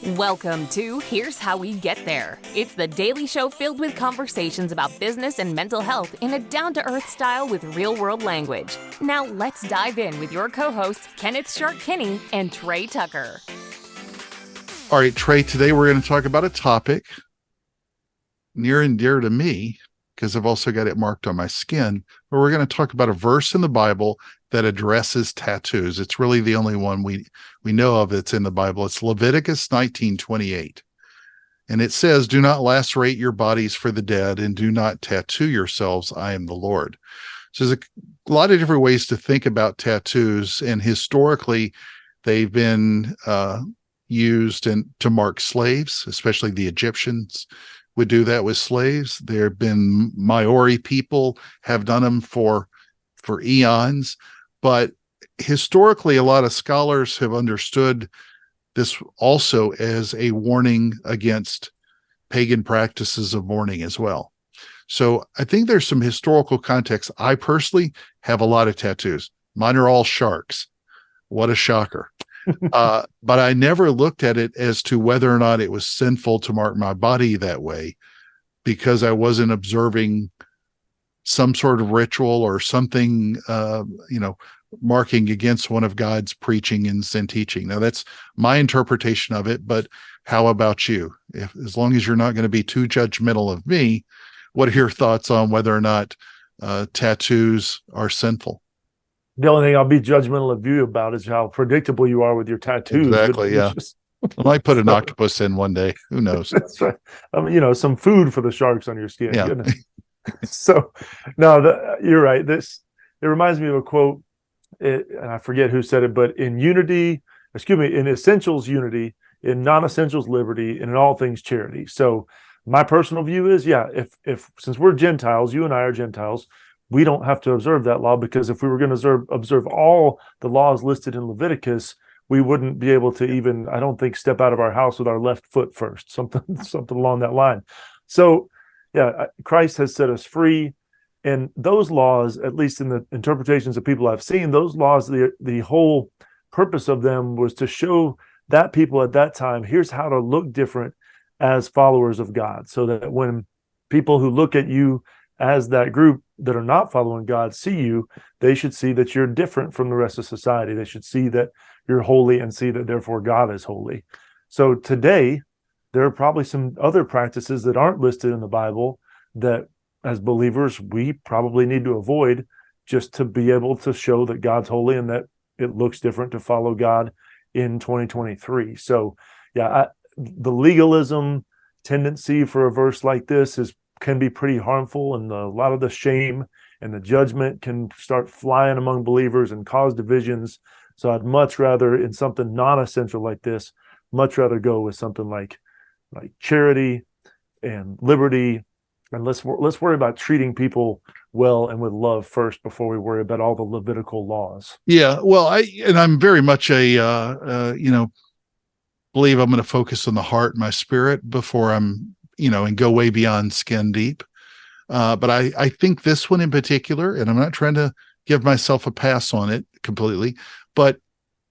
Welcome to Here's How We Get There. It's the daily show filled with conversations about business and mental health in a down-to-earth style with real-world language. Now let's dive in with your co-hosts, Kenneth Shark-Kinney and Trey Tucker. All right, Trey, today we're going to talk about a topic near and dear to me because I've also got it marked on my skin. But we're going to talk about a verse in the Bible that addresses tattoos. It's really the only one we know of that's in the Bible. It's Leviticus 19:28. And it says, "Do not lacerate your bodies for the dead and do not tattoo yourselves. I am the Lord." So there's a lot of different ways to think about tattoos. And historically, they've been used to mark slaves, especially the Egyptians would do that with slaves. There have been Maori people have done them for eons. But historically, a lot of scholars have understood this also as a warning against pagan practices of mourning as well. So I think there's some historical context. I personally have a lot of tattoos. Mine are all sharks. What a shocker. But I never looked at it as to whether or not it was sinful to mark my body that way, because I wasn't observing some sort of ritual or something, marking against one of God's preaching and teaching. Now, that's my interpretation of it, but how about you? As long as you're not going to be too judgmental of me, what are your thoughts on whether or not tattoos are sinful? The only thing I'll be judgmental of you about is how predictable you are with your tattoos. Exactly, yeah. I might put an octopus in one day. Who knows? That's right. Some food for the sharks on your skin. Yeah. So, no, you're right. It reminds me of a quote, and I forget who said it, but in essentials, unity, in non-essentials, liberty, and in all things, charity. So my personal view is, if since we're Gentiles, you and I are Gentiles, we don't have to observe that law, because if we were going to observe all the laws listed in Leviticus, we wouldn't be able to even, I don't think, step out of our house with our left foot first, something along that line. So, Christ has set us free. And those laws, at least in the interpretations of people I've seen, those laws, the whole purpose of them was to show that people at that time, here's how to look different as followers of God, so that when people who look at you as that group that are not following God see you, they should see that you're different from the rest of society. They should see that you're holy and see that therefore God is holy. So today, there are probably some other practices that aren't listed in the Bible that as believers, we probably need to avoid, just to be able to show that God's holy and that it looks different to follow God in 2023. So the legalism tendency for a verse like this can be pretty harmful, and a lot of the shame and the judgment can start flying among believers and cause divisions. So I'd much rather, in something non-essential like this, much rather go with something like charity and liberty, and let's worry about treating people well and with love first before we worry about all the Levitical laws. Yeah, well, I'm very much believe I'm going to focus on the heart and my spirit before I'm and go way beyond skin deep. But I think this one in particular, and I'm not trying to give myself a pass on it completely, but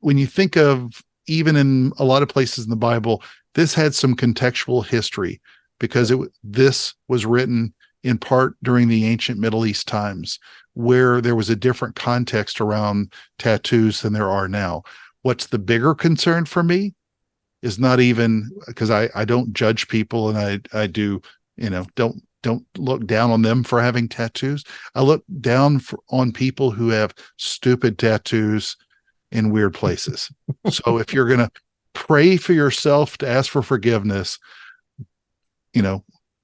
when you think of, even in a lot of places in the Bible, this had some contextual history, because this was written in part during the ancient Middle East times, where there was a different context around tattoos than there are now. What's the bigger concern for me is not even, because I don't judge people, and I do, don't look down on them for having tattoos. I look down on people who have stupid tattoos in weird places. So if you're going to pray for yourself to ask for forgiveness,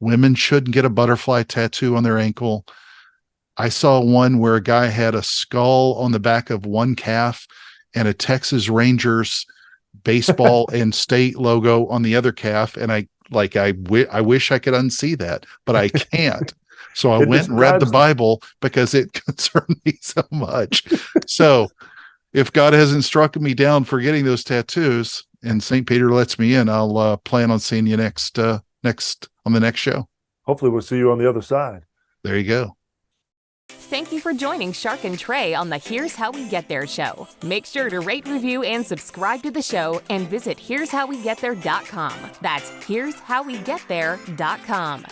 women shouldn't get a butterfly tattoo on their ankle. I saw one where a guy had a skull on the back of one calf and a Texas Rangers baseball and state logo on the other calf, and I wish I could unsee that, but I can't. So I went and read the Bible because it concerned me so much. So if God has instructed me down for getting those tattoos and St. Peter lets me in, I'll plan on seeing you next on the next show. Hopefully we'll see you on the other side. There you go. Thank thank you for joining Shark and Trey on the Here's How We Get There show. Make sure to rate, review, and subscribe to the show and visit here'showwegetthere.com. That's here'showwegetthere.com.